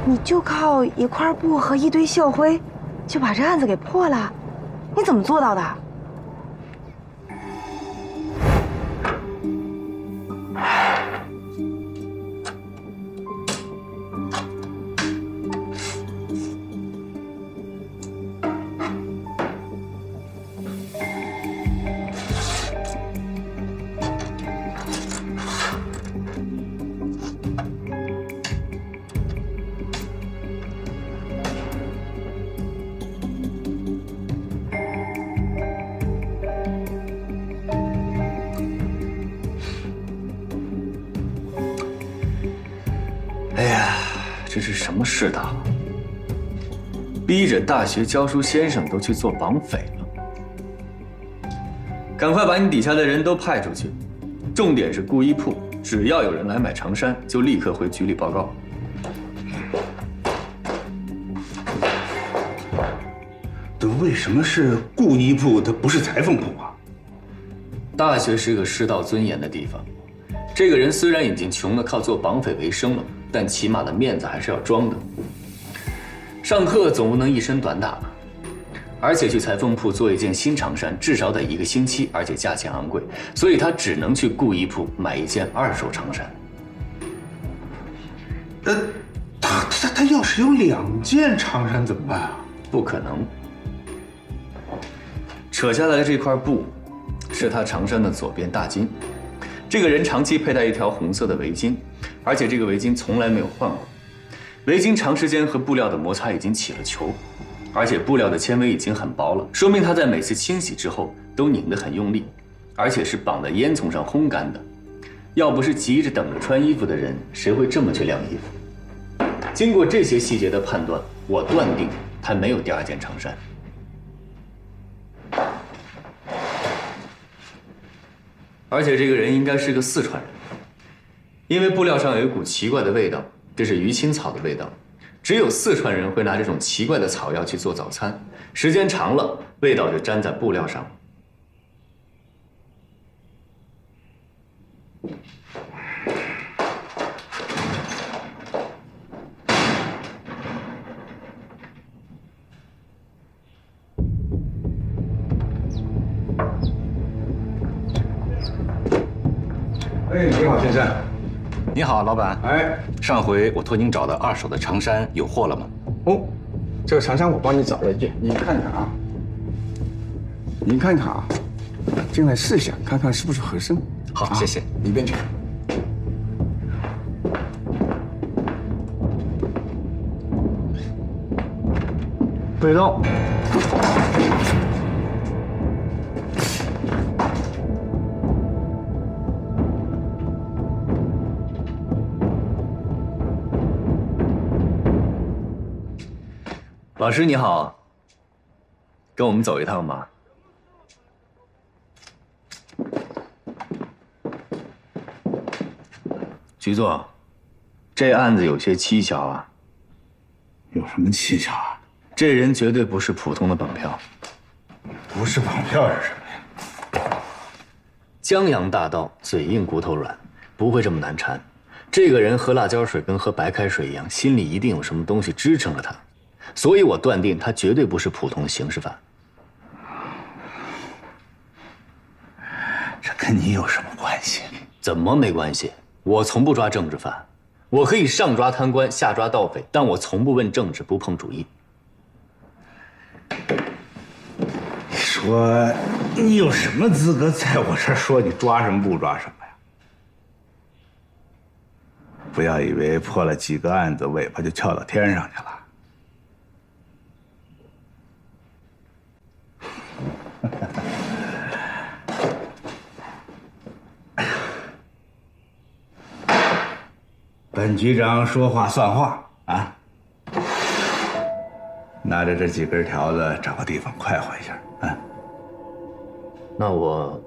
你就靠一块布和一堆校徽，就把这案子给破了？你怎么做到的？哎呀，这是什么世道？逼着大学教书先生都去做绑匪了。赶快把你底下的人都派出去，重点是顾衣铺，只要有人来买长衫，就立刻回局里报告。这为什么是顾衣铺，它不是裁缝铺啊？大学是个世道尊严的地方，这个人虽然已经穷得靠做绑匪为生了，但起码的面子还是要装的。上课总不能一身短打吧？而且去裁缝铺做一件新长衫，至少得1个星期，而且价钱昂贵，所以他只能去顾衣铺买一件2手长衫。他要是有2件长衫怎么办啊？不可能。扯下来的这块布，是他长衫的左边大襟。这个人长期佩戴一条红色的围巾，而且这个围巾从来没有换过。围巾长时间和布料的摩擦已经起了球，而且布料的纤维已经很薄了，说明他在每次清洗之后都拧得很用力，而且是绑在烟囱上烘干的。要不是急着等着穿衣服的人，谁会这么去晾衣服？经过这些细节的判断，我断定他没有第2件长衫。而且这个人应该是个四川人，因为布料上有一股奇怪的味道，这是鱼腥草的味道。只有四川人会拿这种奇怪的草药去做早餐，时间长了，味道就粘在布料上。哎，你好，先生。你好，老板。哎，上回我托您找的2手的长衫有货了吗？哦，这个长衫我帮你找了一件，你看看啊。您看看啊，进来试想看看是不是合身。好，谢谢。里边请。不许动。老师你好，跟我们走一趟吧。局座，这案子有些蹊跷啊。有什么蹊跷啊？这人绝对不是普通的绑票。不是绑票是什么呀？江洋大盗，嘴硬骨头软，不会这么难缠。这个人喝辣椒水跟喝白开水一样，心里一定有什么东西支撑着他。所以我断定他绝对不是普通的刑事犯。这跟你有什么关系？怎么没关系？我从不抓政治犯，我可以上抓贪官，下抓盗匪，但我从不问政治，不碰主义。你说你有什么资格在我这儿说你抓什么不抓什么呀？不要以为破了几个案子，尾巴就翘到天上去了。本局长说话算话啊！拿着这几根条子，找个地方快活一下啊！那我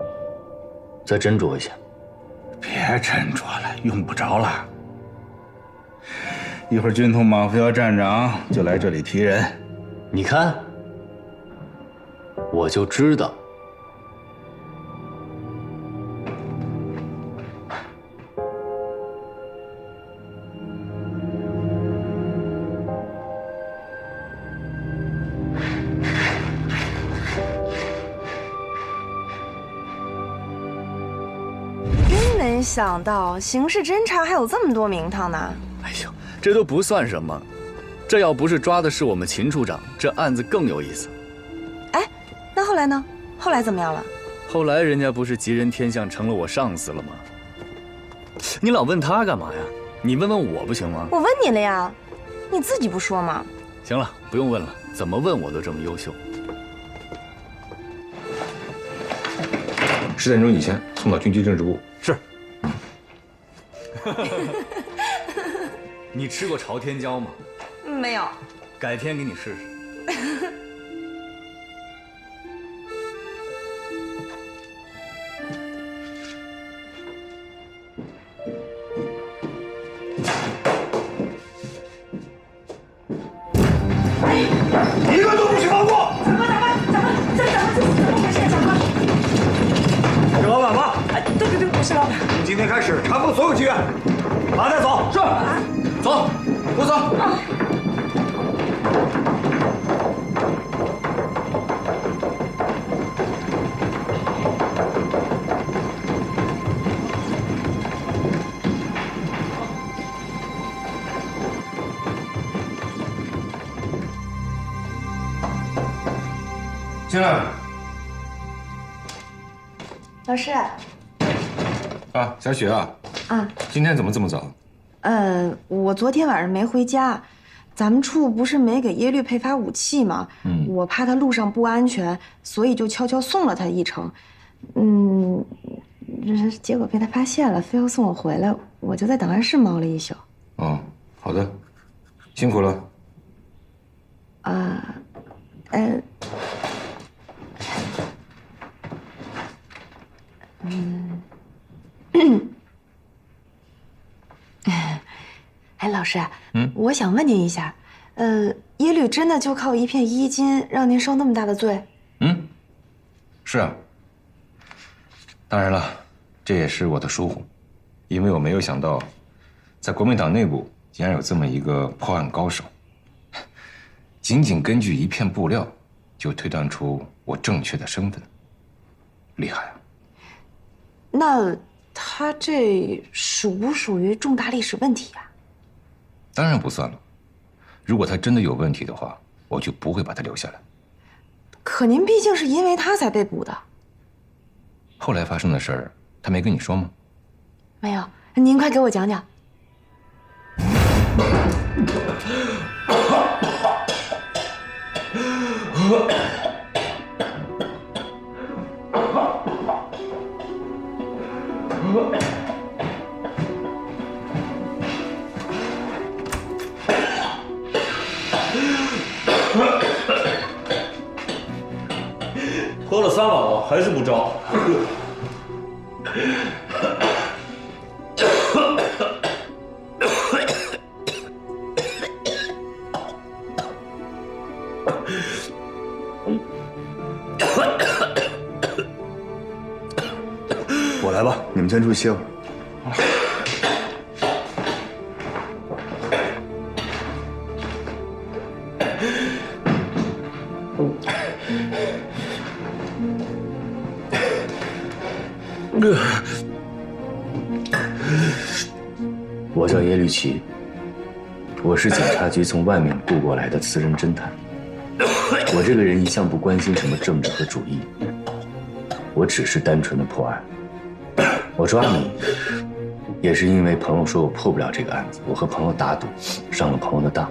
再斟酌一下。别斟酌了，用不着了。一会儿军统绑匪要站长就来这里提人。你看，我就知道。想到刑事侦查还有这么多名堂呢。哎呦，这都不算什么，这要不是抓的是我们秦处长，这案子更有意思。哎，那后来呢？后来怎么样了？后来人家不是吉人天相，成了我上司了吗？你老问他干嘛呀？你问问我不行吗？我问你了呀，你自己不说吗？行了，不用问了，怎么问我都这么优秀。10点钟以前送到军区政治部。是。你吃过朝天椒吗？没有。改天给你试试。一个都不许放过！怎么回事？长官，是老板吗？对，我是老板。从今天开始查封所有妓院，马上带走。是。走，给我走。进来。老师。啊，小雪啊。啊。今天怎么这么早？我昨天晚上没回家，咱们处不是没给耶律配发武器吗？我怕他路上不安全，所以就悄悄送了他一程。结果被他发现了，非要送我回来，我就在档案室猫了一宿。哦，好的，辛苦了。哎，老师，我想问您一下，耶律真的就靠一片衣襟让您受那么大的罪？是啊。当然了，这也是我的疏忽，因为我没有想到，在国民党内部竟然有这么一个破案高手，仅仅根据一片布料，就推断出我正确的身份，厉害啊！那他这属不属于重大历史问题呀？当然不算了。如果他真的有问题的话，我就不会把他留下来。可您毕竟是因为他才被捕的。后来发生的事儿，他没跟你说吗？没有，您快给我讲讲。喝了3碗了，还是不招。我来吧，你们先出去歇会儿。我叫耶律齐，我是警察局从外面雇过来的私人侦探。我这个人一向不关心什么政治和主义，我只是单纯的破案。我抓你，也是因为朋友说我破不了这个案子，我和朋友打赌，上了朋友的当。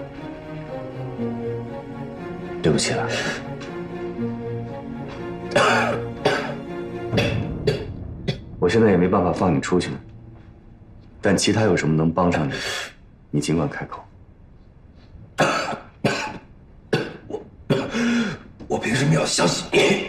对不起了。我现在也没办法放你出去，但其他有什么能帮上你的，你尽管开口。我凭什么要相信你？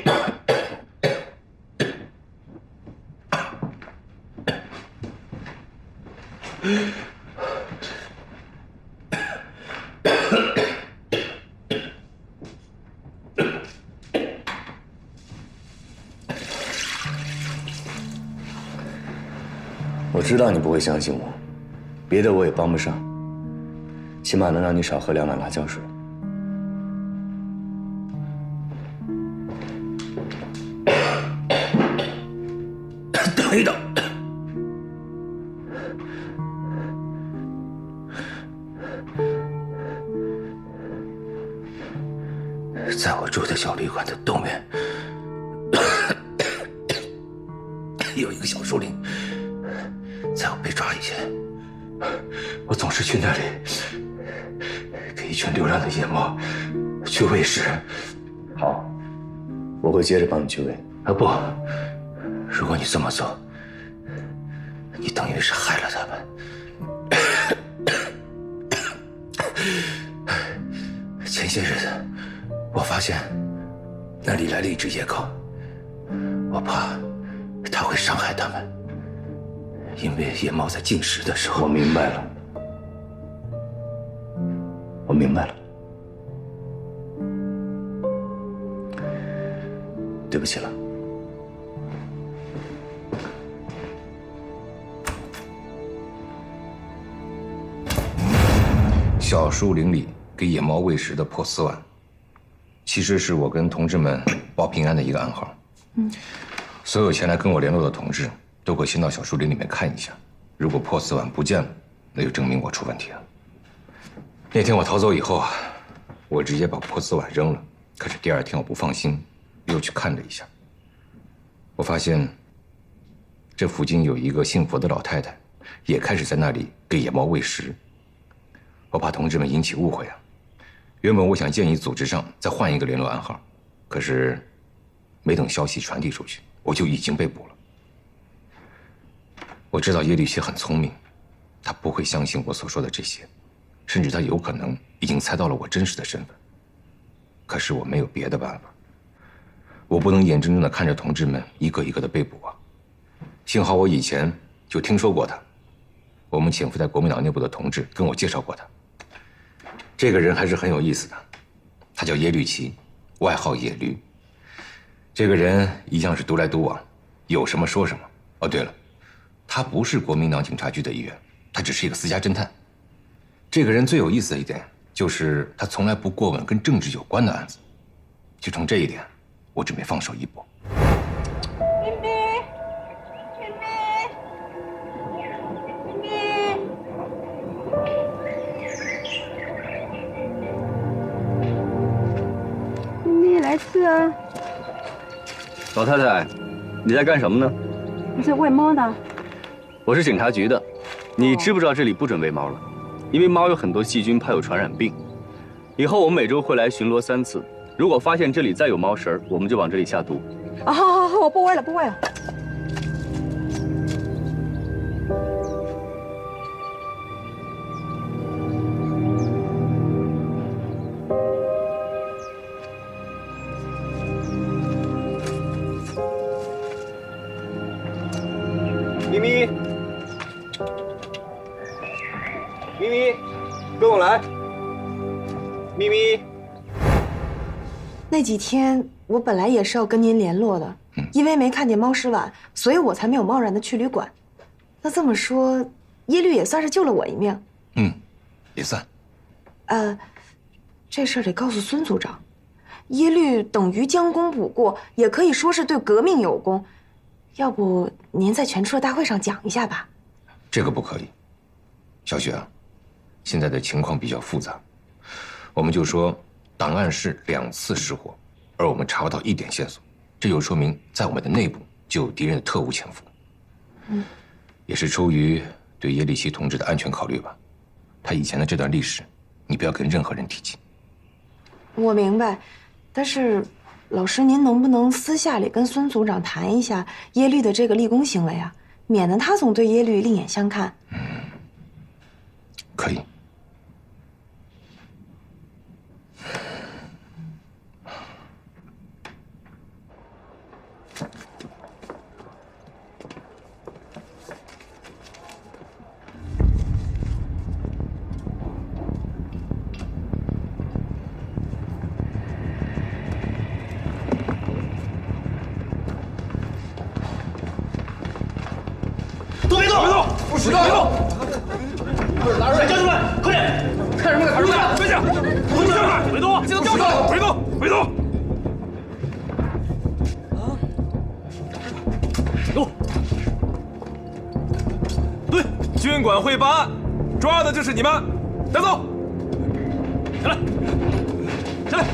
我知道你不会相信我，别的我也帮不上，起码能让你少喝2碗辣椒水。等一等，在我住的小旅馆的东面有一个小树林。在我被抓以前，我总是去那里给一群流浪的野猫去喂食。好，我会接着帮你去喂。不，如果你这么做，你等于是害了他们。前些日子，我发现那里来了一只野狗，我怕它会伤害它们，因为野猫在进食的时候。我明白了，我明白了。对不起了。小树林里给野猫喂食的破丝碗，其实是我跟同志们报平安的一个暗号。所有前来跟我联络的同志都会先到小树林里面看一下，如果破丝碗不见了，那就证明我出问题了。那天我逃走以后啊，我直接把破丝碗扔了。可是第二天我不放心，又去看了一下，我发现这附近有一个信佛的老太太，也开始在那里给野猫喂食。我怕同志们引起误会啊，原本我想建议组织上再换一个联络暗号，可是没等消息传递出去，我就已经被捕了。我知道叶律奇很聪明，他不会相信我所说的这些，甚至他有可能已经猜到了我真实的身份。可是我没有别的办法，我不能眼睁睁地看着同志们一个一个的被捕啊。幸好我以前就听说过他，我们潜伏在国民党内部的同志跟我介绍过他。这个人还是很有意思的，他叫叶律奇，外号野驴。这个人一向是独来独往，有什么说什么。哦，对了，他不是国民党警察局的一员，他只是一个私家侦探。这个人最有意思的一点就是他从来不过问跟政治有关的案子。就从这一点，我准备放手一搏。咪咪，咪咪，咪咪。咪咪，来吃啊！老太太，你在干什么呢？我在喂猫呢。我是警察局的，你知不知道这里不准喂猫了？因为猫有很多细菌，怕有传染病。以后我们每周会来巡逻3次，如果发现这里再有猫食，我们就往这里下毒。啊，好，我不喂了，不喂了。咪咪，咪咪，跟我来。咪咪，那几天我本来也是要跟您联络的，因为没看见猫食碗，所以我才没有贸然的去旅馆。那这么说，耶律也算是救了我一命。也算。这事儿得告诉孙组长。耶律等于将功补过，也可以说是对革命有功。要不您在全处的大会上讲一下吧？这个不可以，小雪啊，现在的情况比较复杂，我们就说档案室2次失火，而我们查不到1点线索，这就说明在我们的内部就有敌人的特务潜伏。也是出于对叶利奇同志的安全考虑吧，他以前的这段历史，你不要跟任何人提起。我明白，但是老师，您能不能私下里跟孙组长谈一下耶律的这个立功行为啊？免得他总对耶律另眼相看。可以。都别动！别动！不许动！拿出来！交出来！快点！看什么？看什么？蹲下！蹲下！别动！记得掉下来！别动！别动！动！对，军管会办案，抓的就是你们，带走！下来！下来！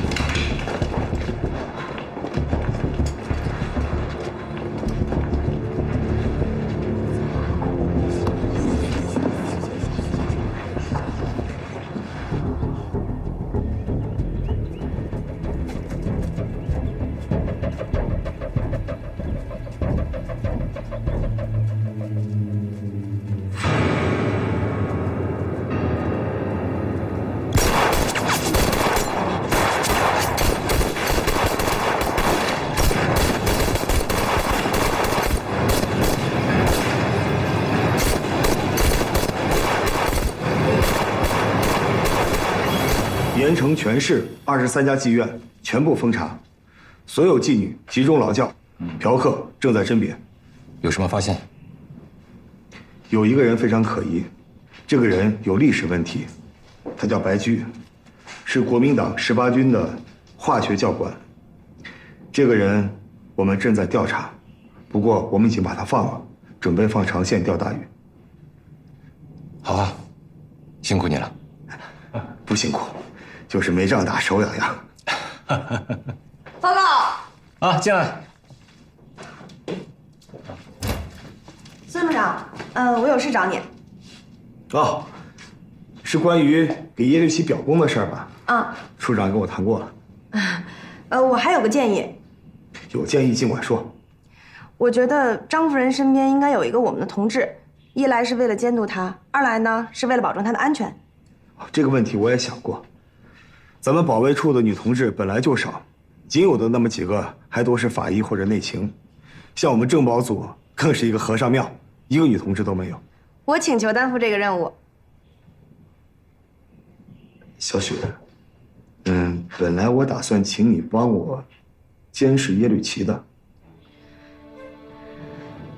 全城全市23家妓院全部封查，所有妓女集中劳教，嫖客正在甄别。有什么发现？有一个人非常可疑，这个人有历史问题，他叫白驹，是国民党18军的化学教官。这个人我们正在调查，不过我们已经把他放了，准备放长线钓大鱼。好啊，辛苦你了。不辛苦，就是没仗打手痒痒。报告。啊，进来。孙处长，我有事找你。哦，是关于给叶绿旗表功的事儿吧？啊。处长跟我谈过了。我还有个建议。有建议尽管说。我觉得张夫人身边应该有一个我们的同志，一来是为了监督她，二来呢是为了保证她的安全。这个问题我也想过。咱们保卫处的女同志本来就少，仅有的那么几个还都是法医或者内勤，像我们政保组更是一个和尚庙，一个女同志都没有。我请求担负这个任务。小雪，本来我打算请你帮我监视耶律齐的。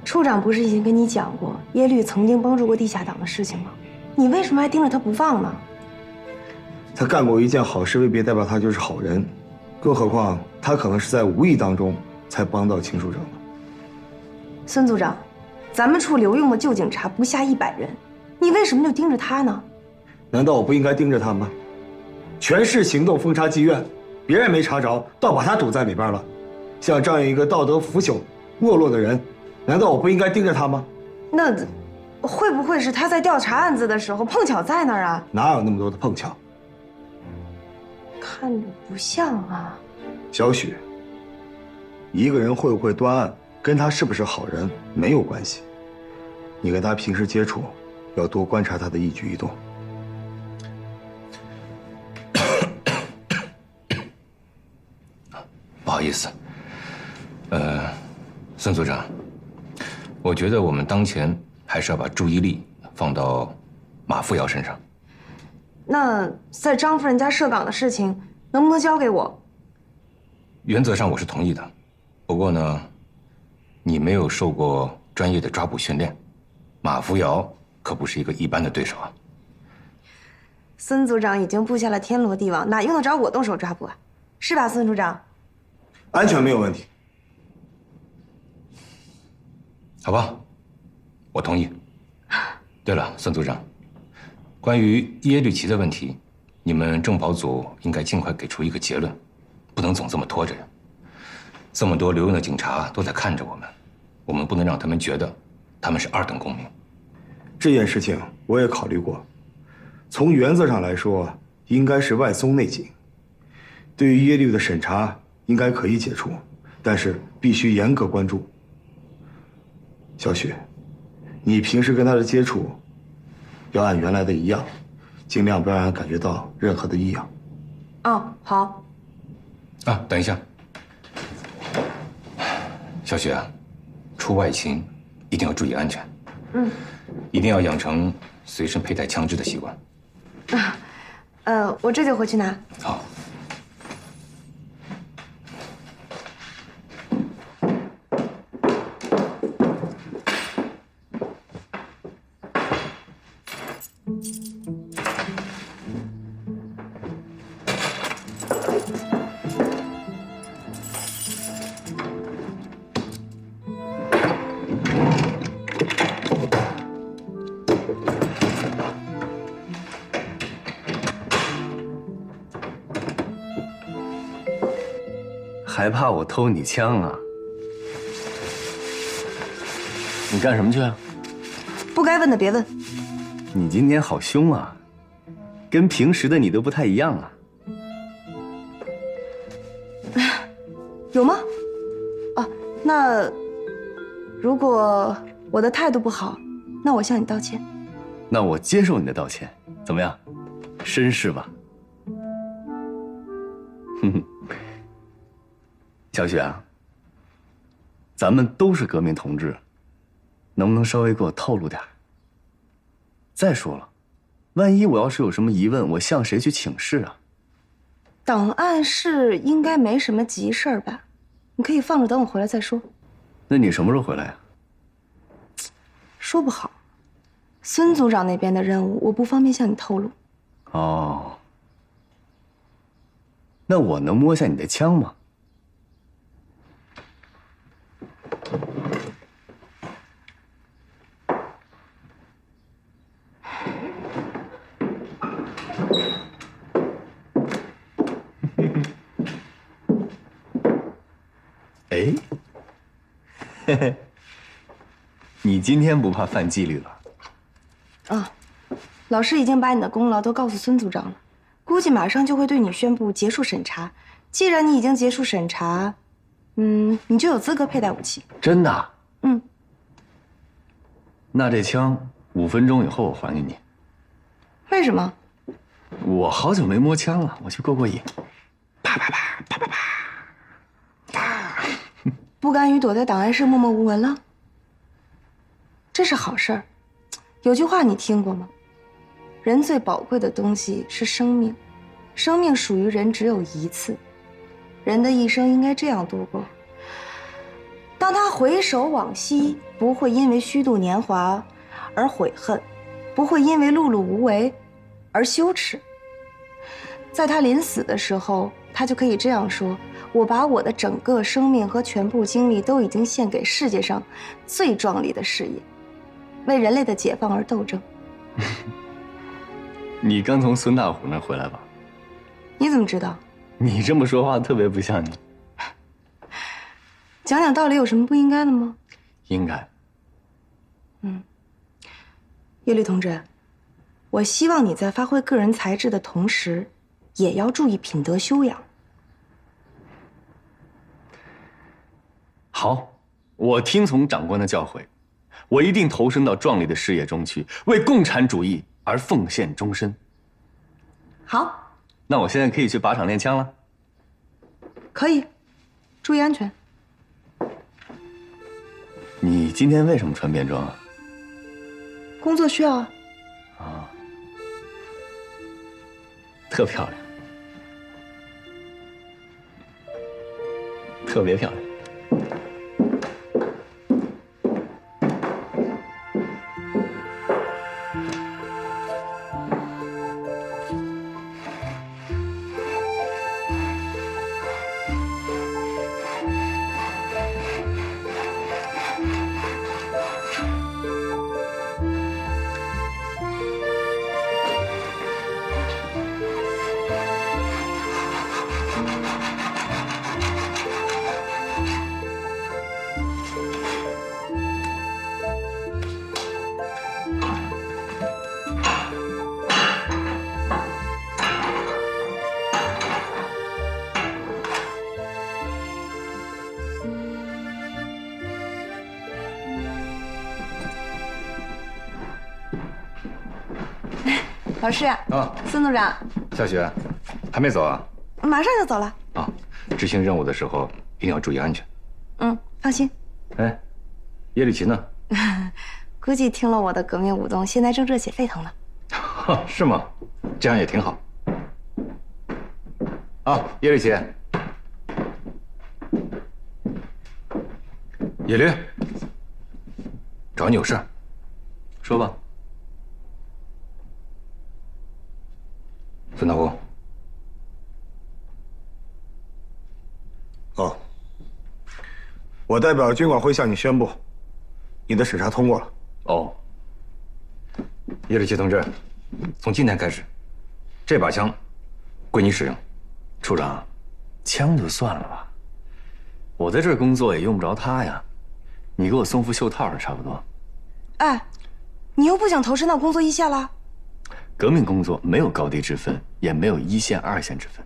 处长不是已经跟你讲过耶律曾经帮助过地下党的事情吗？你为什么还盯着他不放呢？他干过一件好事，未必代表他就是好人，更何况他可能是在无意当中才帮到秦处长的。孙组长，咱们处留用的旧警察不下100人，你为什么就盯着他呢？难道我不应该盯着他吗？全市行动封查妓院，别人没查着，倒把他堵在里边了。像这样一个道德腐朽、没落的人，难道我不应该盯着他吗？那会不会是他在调查案子的时候碰巧在那儿啊？哪有那么多的碰巧？看着不像啊。小许，一个人会不会端案，跟他是不是好人没有关系。你跟他平时接触，要多观察他的一举一动。不好意思，孙组长，我觉得我们当前还是要把注意力放到马扶摇身上。那在张夫人家设岗的事情，能不能交给我？原则上我是同意的，不过呢，你没有受过专业的抓捕训练，马扶摇可不是一个一般的对手啊。孙组长已经布下了天罗地网，哪用得着我动手抓捕啊？是吧，孙处长？安全没有问题。好吧，我同意。对了，孙组长，关于耶律齐的问题，你们政保组应该尽快给出一个结论，不能总这么拖着。这么多留用的警察都在看着我们，我们不能让他们觉得他们是2等公民。这件事情我也考虑过，从原则上来说，应该是外松内紧。对于耶律的审查，应该可以解除，但是必须严格关注。小许，你平时跟他的接触，要按原来的一样，尽量不让人感觉到任何的异样。哦，好。啊，等一下，小雪啊，出外勤一定要注意安全。一定要养成随身佩戴枪支的习惯。我这就回去拿。好。还怕我偷你枪啊？你干什么去啊？不该问的别问。你今天好凶啊，跟平时的你都不太一样啊。有吗？哦，那如果我的态度不好，那我向你道歉。那我接受你的道歉，怎么样？绅士吧？哼哼。小雪啊，咱们都是革命同志，能不能稍微给我透露点？再说了，万一我要是有什么疑问，我向谁去请示啊？档案室应该没什么急事儿吧？你可以放着，等我回来再说。那你什么时候回来呀？说不好，孙组长那边的任务我不方便向你透露。哦，那我能摸下你的枪吗？哎，嘿嘿，你今天不怕犯纪律了？啊，老师已经把你的功劳都告诉孙组长了，估计马上就会对你宣布结束审查。既然你已经结束审查，你就有资格佩戴武器。真的？嗯。那这枪5分钟以后我还给你。为什么？我好久没摸枪了，我去过过瘾。啪啪啪啪啪啪。不甘于躲在档案室默默无闻了？这是好事儿。有句话你听过吗？人最宝贵的东西是生命，生命属于人只有一次，人的一生应该这样度过。当他回首往昔，不会因为虚度年华而悔恨，不会因为碌碌无为而羞耻。在他临死的时候，他就可以这样说：我把我的整个生命和全部精力都已经献给世界上最壮丽的事业，为人类的解放而斗争。你刚从孙大虎那儿回来吧？你怎么知道？你这么说话特别不像你。讲讲道理有什么不应该的吗？应该。叶律同志，我希望你在发挥个人才智的同时，也要注意品德修养。好，我听从长官的教诲，我一定投身到壮丽的事业中去，为共产主义而奉献终身。好，那我现在可以去靶场练枪了。可以，注意安全。你今天为什么穿便装啊？工作需要啊。啊，特漂亮，特别漂亮。老师啊，孙组长，夏雪，还没走啊？马上就走了。啊，执行任务的时候一定要注意安全。放心。哎，叶丽琴呢？估计听了我的革命舞动，现在正热血沸腾呢。是吗？这样也挺好。啊，叶丽琴，叶律，找你有事。说吧。孙大虎。哦，我代表军管会向你宣布，你的审查通过了。哦，叶立奇同志，从今天开始，这把枪归你使用。处长，枪就算了吧，我在这儿工作也用不着它呀，你给我送副袖套是差不多。哎，你又不想投身到工作一线了？革命工作没有高低之分，也没有一线、二线之分。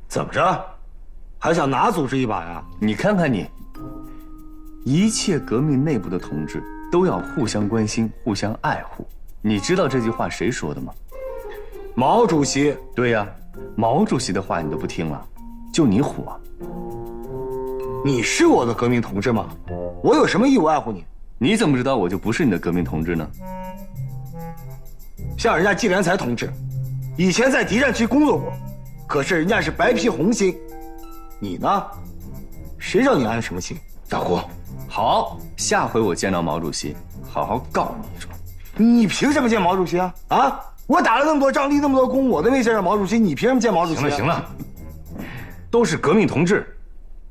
怎么着，还想拿组织一把呀？你看看你，一切革命内部的同志都要互相关心、互相爱护。你知道这句话谁说的吗？毛主席。对呀，毛主席的话你都不听了，就你虎啊！你是我的革命同志吗？我有什么义务爱护你？你怎么知道我就不是你的革命同志呢？像人家季连才同志，以前在敌占区工作过，可是人家是白皮红心，你呢？谁让你安什么心？大胡，好，下回我见到毛主席，好好告你一状。你凭什么见毛主席啊？啊！我打了那么多仗，立那么多功，我都没见着毛主席，你凭什么见毛主席？行了行了，都是革命同志，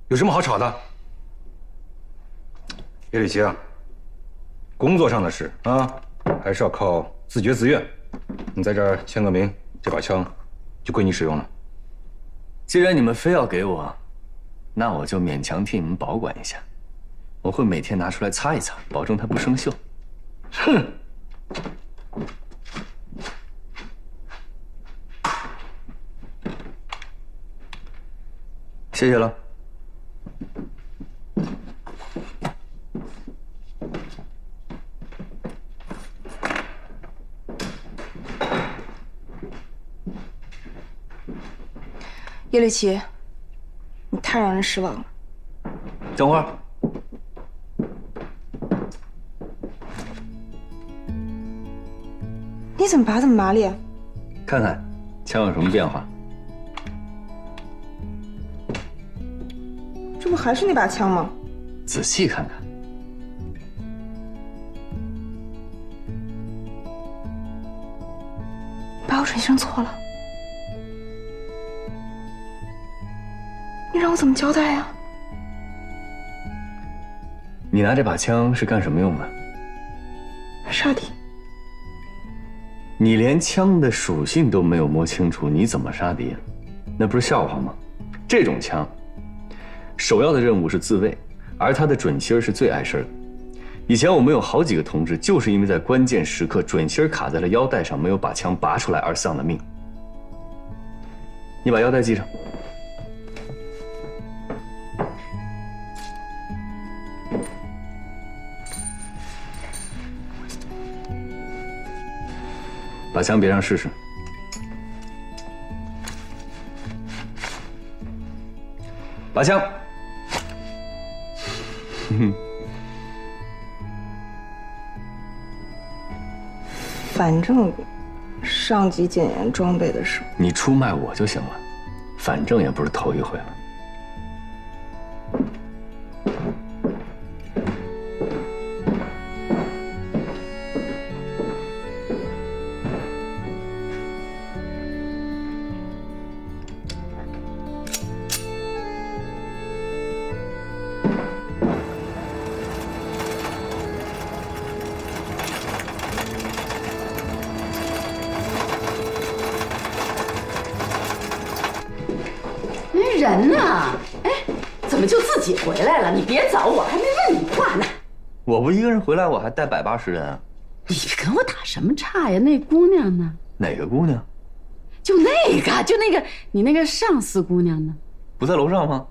有什么好吵的？叶立奇啊，工作上的事啊，还是要靠自觉自愿。你在这儿签个名，这把枪就归你使用了。既然你们非要给我，那我就勉强替你们保管一下。我会每天拿出来擦一擦，保证它不生锈。哼！谢谢了。叶绿琪，你太让人失望了。等会儿，你怎么拔这么麻利啊？看看枪有什么变化。这不还是那把枪吗？仔细看看。把我水生错了，你让我怎么交代呀？你拿这把枪是干什么用的？杀敌。你连枪的属性都没有摸清楚，你怎么杀敌啊？那不是笑话吗？这种枪，首要的任务是自卫，而它的准心是最碍事的。以前我们有好几个同志，就是因为在关键时刻准心卡在了腰带上，没有把枪拔出来而丧了命。你把腰带系上。把枪别上试试。拔枪。反正上级检验装备的时候，你出卖我就行了，反正也不是头一回了。人呢？哎，怎么就自己回来了？你别走，我还没问你话呢。我不一个人回来，我还带180人啊。你跟我打什么岔呀？那姑娘呢？哪个姑娘？就那个，你那个上司姑娘呢？不在楼上吗？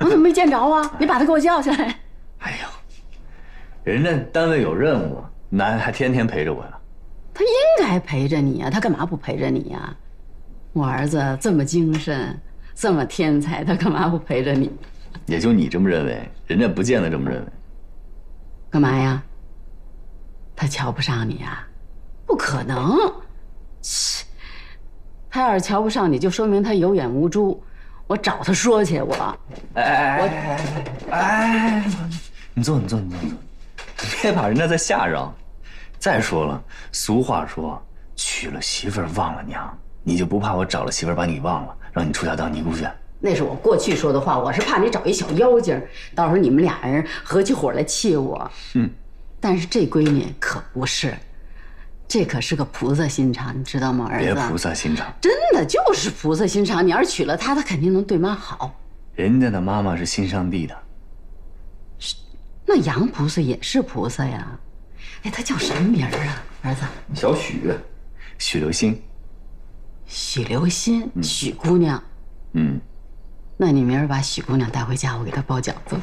我怎么没见着啊？你把她给我叫下来。哎呦，人家单位有任务，那还天天陪着我呀。她应该陪着你啊，她干嘛不陪着你呀？我儿子这么精神，这么天才，他干嘛不陪着你？也就你这么认为，人家不见得这么认为。干嘛呀？他瞧不上你呀？不可能！切，他要是瞧不上你，就说明他有眼无珠。我找他说去，我。哎，你坐，别把人家再吓着。再说了，俗话说，娶了媳妇儿忘了娘。你就不怕我找了媳妇儿把你忘了，让你出家当尼姑去？那是我过去说的话，我是怕你找一小妖精，到时候你们俩人合起伙来气我。但是这闺女可不是，这可是个菩萨心肠，你知道吗，儿子？别菩萨心肠，真的就是菩萨心肠。你要是娶了她，她肯定能对妈好。人家的妈妈是信上帝的。那杨菩萨也是菩萨呀。哎，她叫什么名儿啊，儿子？小许，许留心。许留心，许姑娘。那你明儿把许姑娘带回家，我给她包饺子。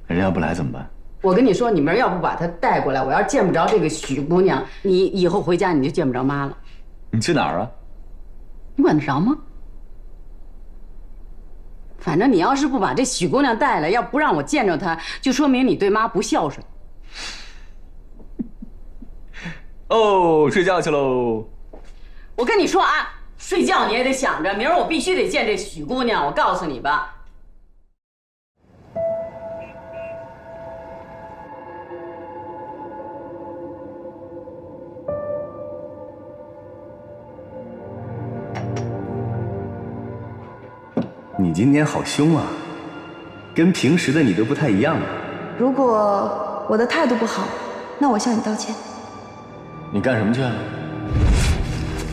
人家要不来怎么办？我跟你说，你明儿要不把她带过来，我要是见不着这个许姑娘，你以后回家你就见不着妈了。你去哪儿啊？你管得着吗？反正你要是不把这许姑娘带来，要不让我见着她，就说明你对妈不孝顺。哦，睡觉去喽。我跟你说啊，睡觉你也得想着，明儿我必须得见这许姑娘。我告诉你吧。你今天好凶啊，跟平时的你都不太一样啊。如果我的态度不好，那我向你道歉。你干什么去啊？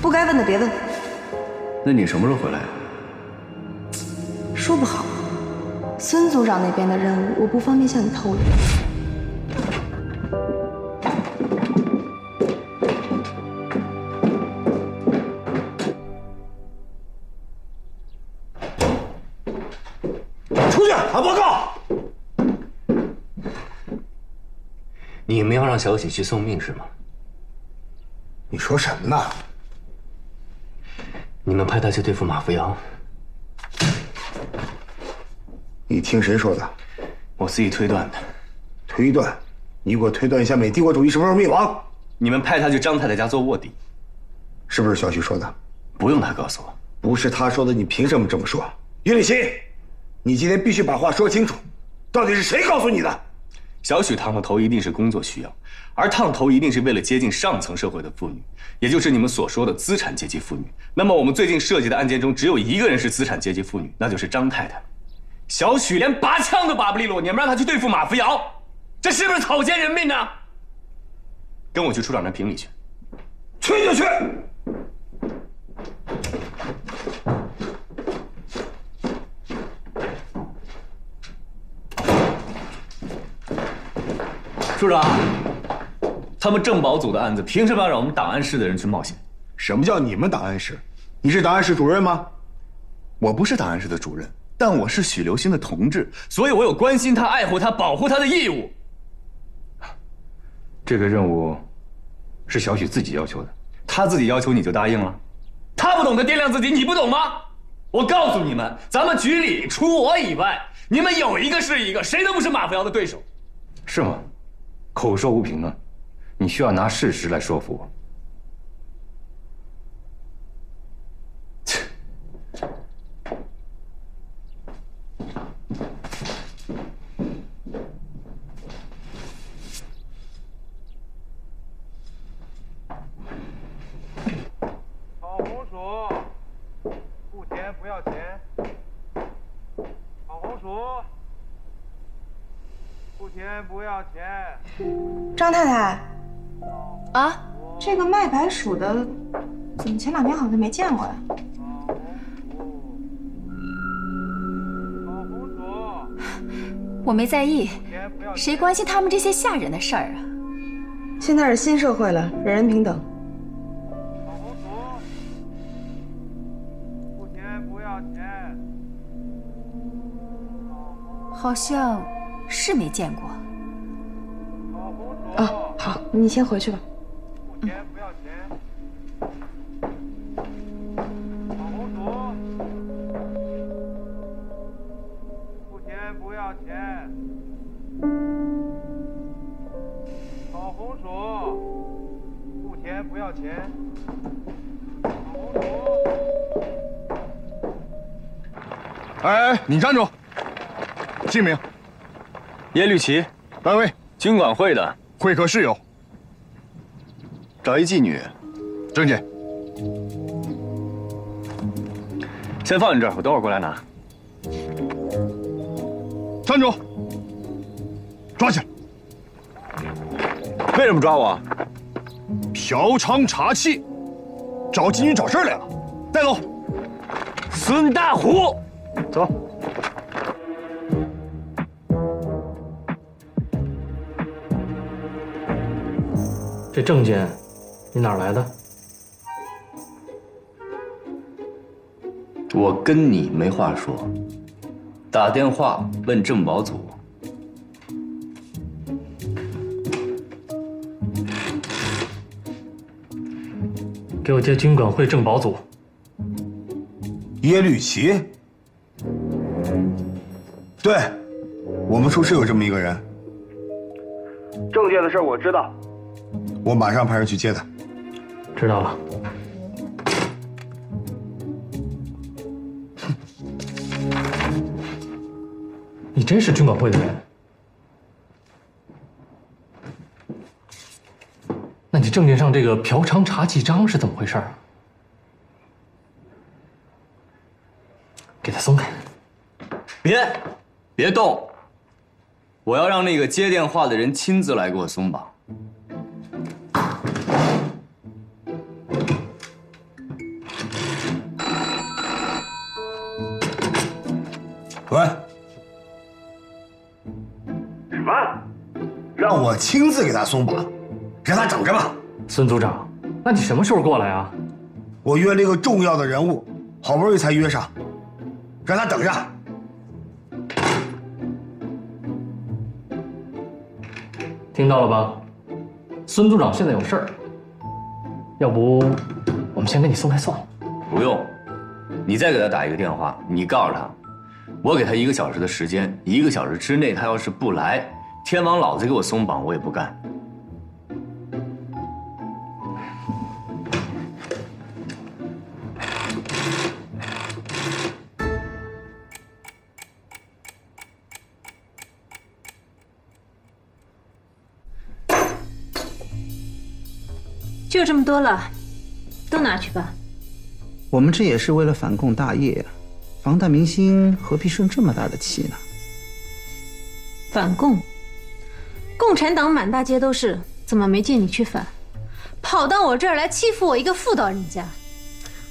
不该问的别问。那你什么时候回来啊？说不好，孙组长那边的任务我不方便向你透露。出去喊报告！你们要让小许去送命是吗？你说什么呢？你们派他去对付马扶摇。你听谁说的？我自己推断的。推断？你给我推断一下美帝国主义什么时候灭亡？你们派他去张太太家做卧底，是不是小许说的？不用他告诉我。不是他说的，你凭什么这么说？叶立新，你今天必须把话说清楚，到底是谁告诉你的？小许烫了头一定是工作需要，而烫头一定是为了接近上层社会的妇女，也就是你们所说的资产阶级妇女。那么我们最近涉及的案件中，只有一个人是资产阶级妇女，那就是张太太。小许连拔枪都拔不利落，你们让他去对付马扶摇，这是不是草菅人命呢？跟我去处长那评理去。去就去。处长，他们政保组的案子，凭什么要让我们档案室的人去冒险？什么叫你们档案室？你是档案室主任吗？我不是档案室的主任，但我是许留心的同志，所以我有关心他、爱护他、保护他的义务。这个任务是小许自己要求的，他自己要求你就答应了？他不懂得掂量自己，你不懂吗？我告诉你们，咱们局里除我以外，你们有一个是一个，谁都不是马扶摇的对手。是吗？口说无凭啊，你需要拿事实来说服我。烤红薯，付钱不要钱。烤红薯，付钱不要钱。张太太，啊，这个卖白薯的，怎么前2天好像没见过呀？我没在意，谁关心他们这些下人的事儿啊？现在是新社会了，人人平等。付钱不要钱。好像是没见过。啊，好，你先回去吧。付钱不要钱。烤红薯，付钱不要钱。烤红薯，付钱不要钱。烤红薯。哎，你站住！姓名？耶律齐。单位？军管会的。会客室有。找一妓女。证件。先放你这儿，我等会儿过来拿。站住！抓起来！为什么抓我？嫖娼查气，找妓女找事儿来了，带走。孙大虎，走。这证件，你哪儿来的？我跟你没话说，打电话问政保组。给我接军管会政保组。耶律齐？对，我们处是有这么一个人。证件的事我知道，我马上派人去接他。知道了。真是军管会的人？那你证件上这个嫖娼查记章是怎么回事啊？给他松开！别动！我要让那个接电话的人亲自来给我松绑。喂，什么？让我亲自给他松绑，让他等着吧。孙组长，那你什么时候过来啊？我约了一个重要的人物，好不容易才约上，让他等着。听到了吧？孙组长现在有事儿，要不我们先给你松开算了。不用，你再给他打一个电话，你告诉他，我给他1个小时的时间，1个小时之内他要是不来，天王老子给我松绑我也不干。就这么多了，都拿去吧。我们这也是为了反共大业，房大明星何必生这么大的气呢？反共，共产党满大街都是，怎么没见你去反？跑到我这儿来欺负我一个妇道人家。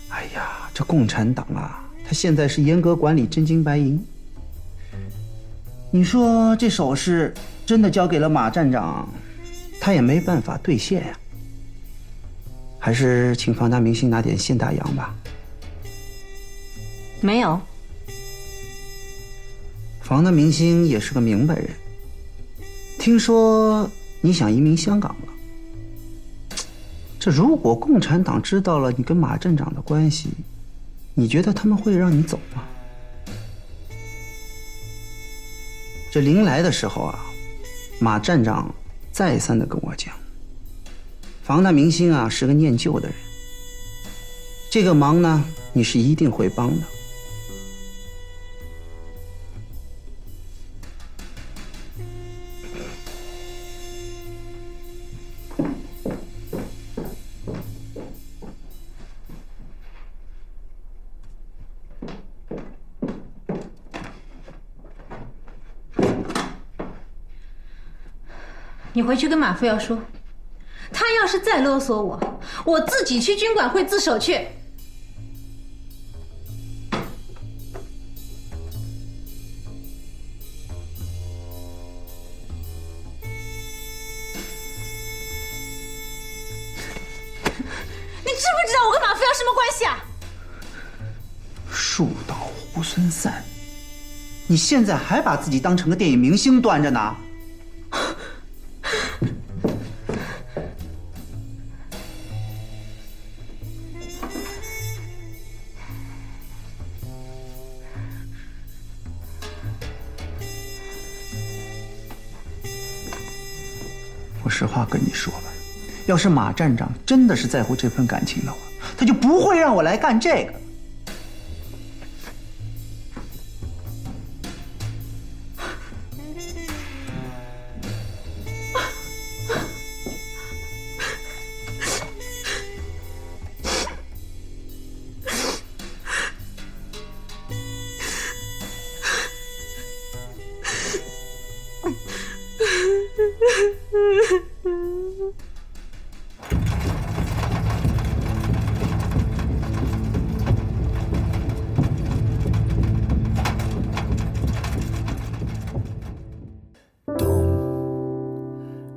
哎呀，这共产党啊，他现在是严格管理真金白银。你说这首饰真的交给了马站长，他也没办法兑现呀。还是请房大明星拿点现大洋吧。没有。房大明星也是个明白人，听说你想移民香港了。这如果共产党知道了你跟马镇长的关系，你觉得他们会让你走吗？这临来的时候啊，马站长再三的跟我讲，房大明星啊是个念旧的人，这个忙呢你是一定会帮的。你回去跟马副要说，他要是再勒索我，我自己去军管会自首去。你知不知道我跟马副要什么关系啊？树倒猢狲散，你现在还把自己当成个电影明星端着呢？我实话跟你说吧，要是马站长真的是在乎这份感情的话，他就不会让我来干这个。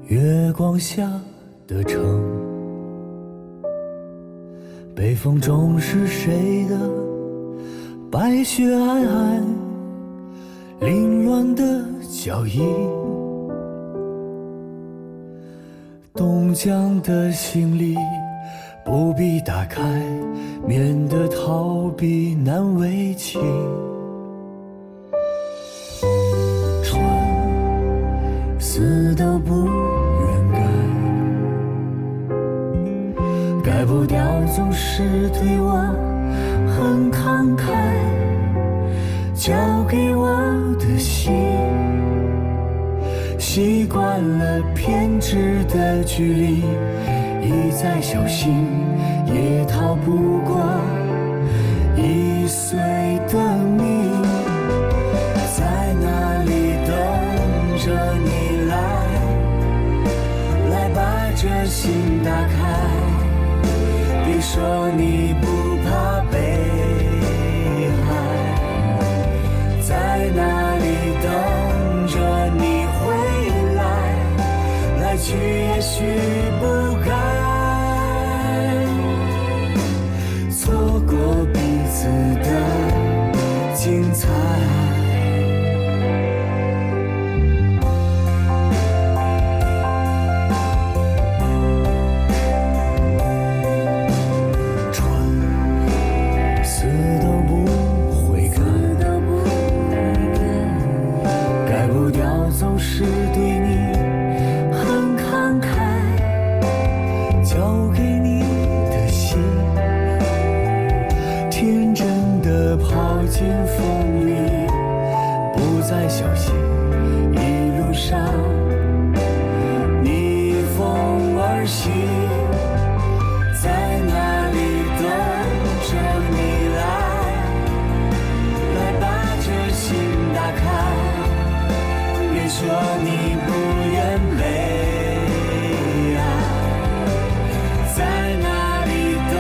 月光下的城，北风中是谁的白雪皑皑，凌乱的脚印，冻僵的行李不必打开，免得逃避难为情。春死都不愿改不掉总是对我很慷慨，交给我的心习惯了偏执的距离，一再小心也逃不过易碎的你。在哪里等着你来把这心打开，别说你不怕被害，在哪里等着你回来，来去也许不该错过彼此的精彩。总是对你很慷慨，交给你的心，天真的跑进风里，不再小心，一路上逆风而行。在哪里等着你来把这心打开，别说你不愿被爱，在哪里等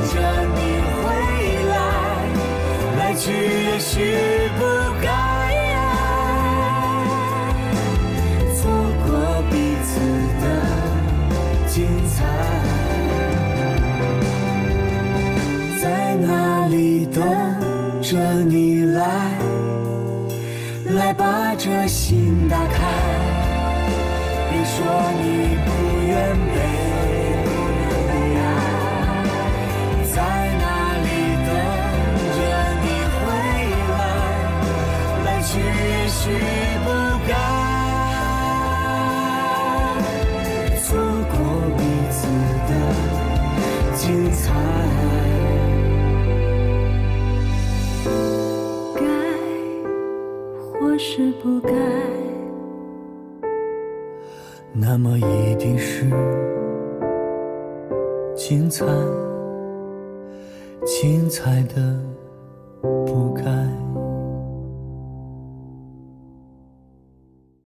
着你回来，来去也许不该错过彼此的精彩，在哪里等着你来把这心打开，别说你不愿被爱，在哪里等着你回来，来去也许不该错过彼此的精彩。或是不该，那么一定是精彩，精彩的不该。